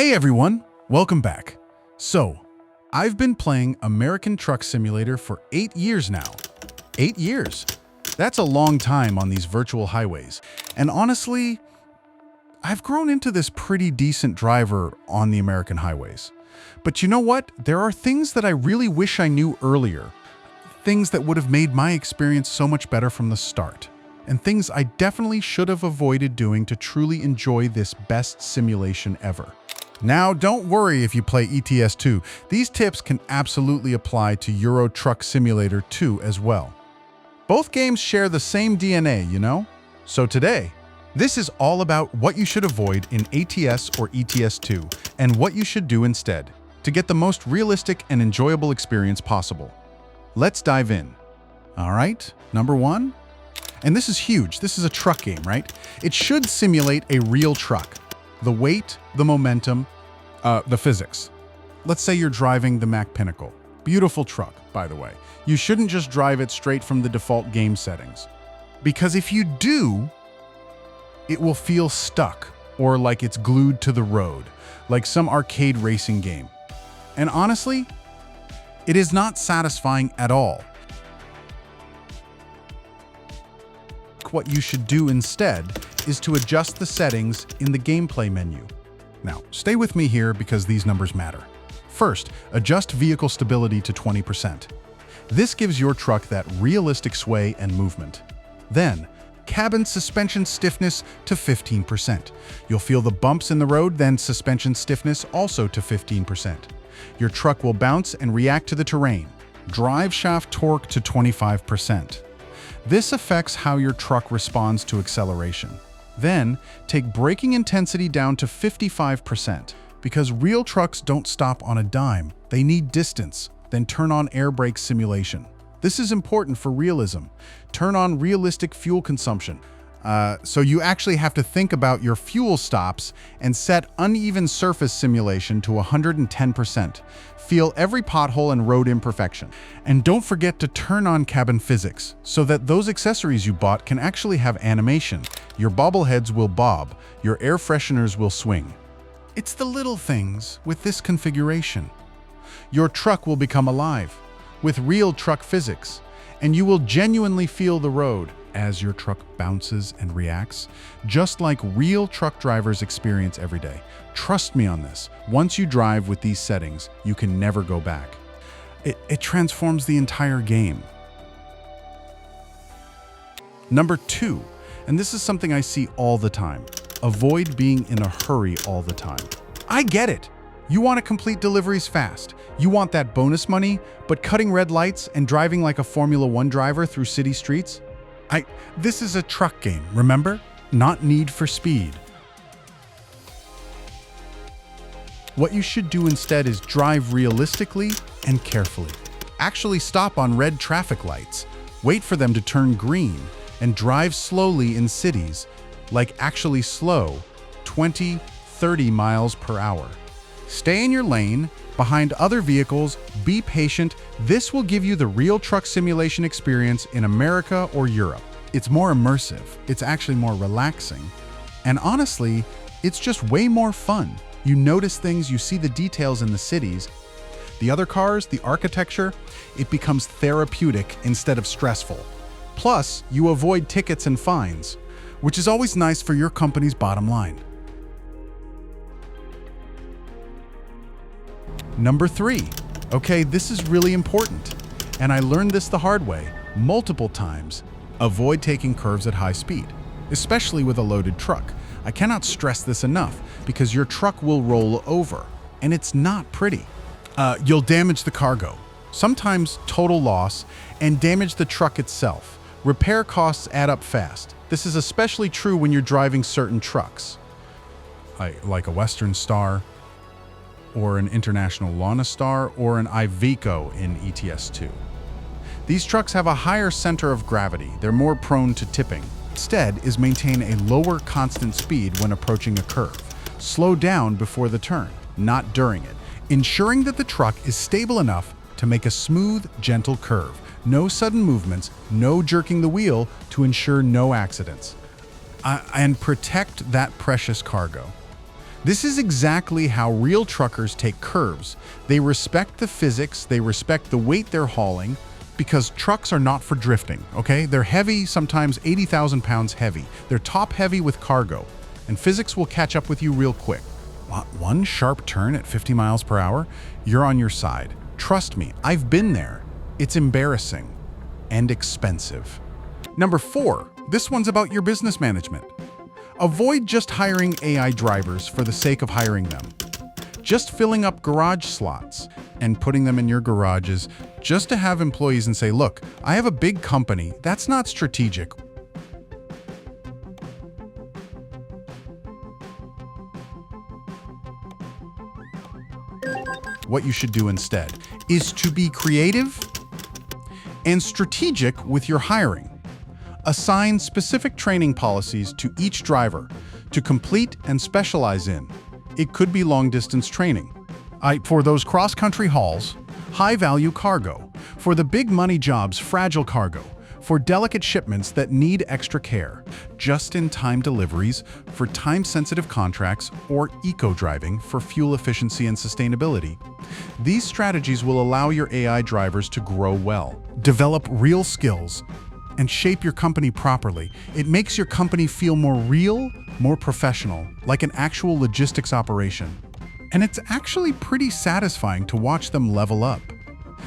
Hey everyone, welcome back. So, I've been playing American Truck Simulator for 8 years now. 8 years? That's a long time on these virtual highways. And honestly, I've grown into this pretty decent driver on the American highways. But you know what? There are things that I really wish I knew earlier. Things that would have made my experience so much better from the start. And things I definitely should have avoided doing to truly enjoy this best simulation ever. Now, don't worry if you play ETS2. These tips can absolutely apply to Euro Truck Simulator 2 as well. Both games share the same DNA, you know? So today, this is all about what you should avoid in ATS or ETS2 and what you should do instead to get the most realistic and enjoyable experience possible. Let's dive in. All right, number one. And this is huge. This is a truck game, right? It should simulate a real truck. The weight, the momentum, the physics. Let's say you're driving the Mack Pinnacle. Beautiful truck, by the way. You shouldn't just drive it straight from the default game settings. Because if you do, it will feel stuck or like it's glued to the road, like some arcade racing game. And honestly, it is not satisfying at all. What you should do instead is to adjust the settings in the gameplay menu. Now, stay with me here because these numbers matter. First, adjust vehicle stability to 20%. This gives your truck that realistic sway and movement. Then, cabin suspension stiffness to 15%. You'll feel the bumps in the road, then suspension stiffness also to 15%. Your truck will bounce and react to the terrain. Drive shaft torque to 25%. This affects how your truck responds to acceleration. Then, take braking intensity down to 55%. Because real trucks don't stop on a dime. They need distance. Then turn on air brake simulation. This is important for realism. Turn on realistic fuel consumption. So you actually have to think about your fuel stops and set uneven surface simulation to 110%. Feel every pothole and road imperfection. And don't forget to turn on cabin physics so that those accessories you bought can actually have animation. Your bobbleheads will bob, your air fresheners will swing. It's the little things with this configuration. Your truck will become alive with real truck physics, and you will genuinely feel the road as your truck bounces and reacts, just like real truck drivers experience every day. Trust me on this. Once you drive with these settings, you can never go back. It transforms the entire game. Number two, and this is something I see all the time. Avoid being in a hurry all the time. I get it. You want to complete deliveries fast. You want that bonus money, but cutting red lights and driving like a Formula One driver through city streets? This is a truck game, remember? Not Need for Speed. What you should do instead is drive realistically and carefully. Actually stop on red traffic lights, wait for them to turn green, and drive slowly in cities, like actually slow, 20, 30 miles per hour. Stay in your lane, behind other vehicles, be patient. This will give you the real truck simulation experience in America or Europe. It's more immersive, it's actually more relaxing, and honestly, it's just way more fun. You notice things, you see the details in the cities, the other cars, the architecture, it becomes therapeutic instead of stressful. Plus, you avoid tickets and fines, which is always nice for your company's bottom line. Number three. Okay, this is really important, and I learned this the hard way, multiple times. Avoid taking curves at high speed, especially with a loaded truck. I cannot stress this enough because your truck will roll over, and it's not pretty. You'll damage the cargo, sometimes total loss, and damage the truck itself. Repair costs add up fast. This is especially true when you're driving certain trucks, like a Western Star, or an International Lana Star, or an Iveco in ETS2. These trucks have a higher center of gravity. They're more prone to tipping. Instead is maintain a lower constant speed when approaching a curve. Slow down before the turn, not during it, ensuring that the truck is stable enough to make a smooth, gentle curve. No sudden movements, no jerking the wheel to ensure no accidents. And protect that precious cargo. This is exactly how real truckers take curves. They respect the physics, they respect the weight they're hauling, because trucks are not for drifting, okay? They're heavy, sometimes 80,000 pounds heavy. They're top heavy with cargo, and physics will catch up with you real quick. One sharp turn at 50 miles per hour, you're on your side. Trust me, I've been there. It's embarrassing and expensive. Number 4, this one's about your business management. Avoid just hiring AI drivers for the sake of hiring them. Just filling up garage slots and putting them in your garages just to have employees and say, look, I have a big company. That's not strategic. What you should do instead is to be creative and strategic with your hiring. Assign specific training policies to each driver to complete and specialize in. It could be long-distance training. For those cross-country hauls, high-value cargo. For the big-money jobs, fragile cargo. For delicate shipments that need extra care. Just-in-time deliveries for time-sensitive contracts, or eco-driving for fuel efficiency and sustainability. These strategies will allow your AI drivers to grow well, develop real skills, and shape your company properly. It makes your company feel more real, more professional, like an actual logistics operation. And it's actually pretty satisfying to watch them level up.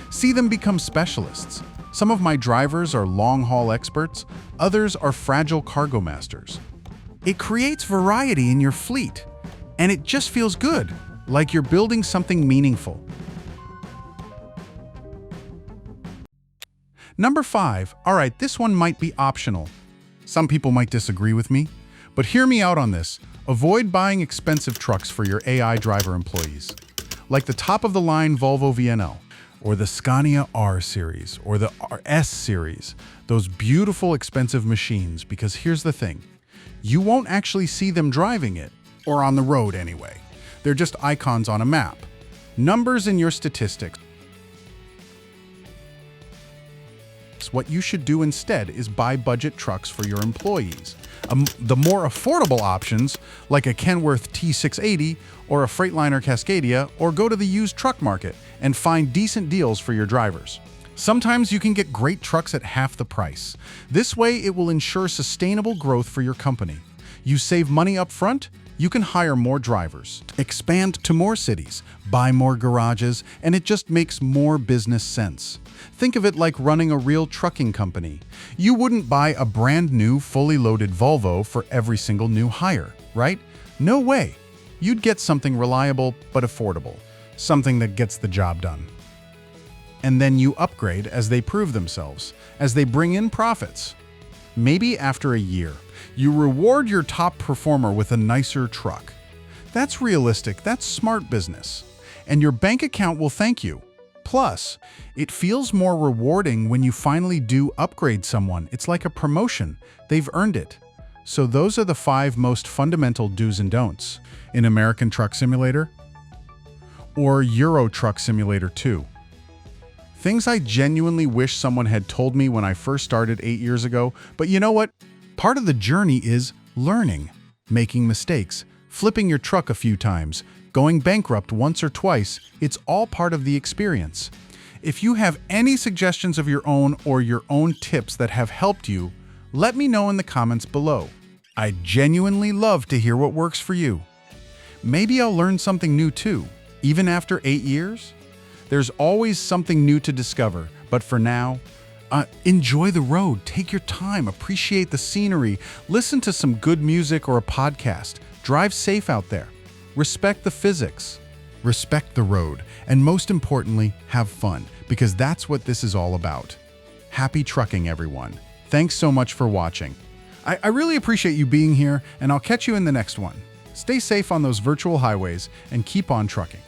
See them become specialists. Some of my drivers are long-haul experts, others are fragile cargo masters. It creates variety in your fleet, and it just feels good, like you're building something meaningful. Number 5, all right, this one might be optional. Some people might disagree with me, but hear me out on this. Avoid buying expensive trucks for your AI driver employees, like the top-of-the-line Volvo VNL, or the Scania R series, or the RS series, those beautiful expensive machines, because here's the thing, you won't actually see them driving it, or on the road anyway. They're just icons on a map. Numbers in your statistics. What you should do instead is buy budget trucks for your employees. The more affordable options, like a Kenworth T680 or a Freightliner Cascadia, or go to the used truck market and find decent deals for your drivers. Sometimes you can get great trucks at half the price. This way, it will ensure sustainable growth for your company. You save money up front, you can hire more drivers, expand to more cities, buy more garages, and it just makes more business sense. Think of it like running a real trucking company. You wouldn't buy a brand new, fully loaded Volvo for every single new hire, right? No way. You'd get something reliable but affordable, something that gets the job done. And then you upgrade as they prove themselves, as they bring in profits. Maybe after a year, you reward your top performer with a nicer truck. That's realistic, that's smart business. And your bank account will thank you. Plus, it feels more rewarding when you finally do upgrade someone. It's like a promotion. They've earned it. So those are the 5 most fundamental do's and don'ts in American Truck Simulator or Euro Truck Simulator 2. Things I genuinely wish someone had told me when I first started 8 years ago, but you know what? Part of the journey is learning, making mistakes, flipping your truck a few times, going bankrupt once or twice. It's all part of the experience. If you have any suggestions of your own or your own tips that have helped you, let me know in the comments below. I genuinely love to hear what works for you. Maybe I'll learn something new too, even after 8 years. There's always something new to discover, but for now, enjoy the road, take your time, appreciate the scenery, listen to some good music or a podcast, drive safe out there, respect the physics, respect the road, and most importantly, have fun, because that's what this is all about. Happy trucking, everyone. Thanks so much for watching. I really appreciate you being here, and I'll catch you in the next one. Stay safe on those virtual highways and keep on trucking.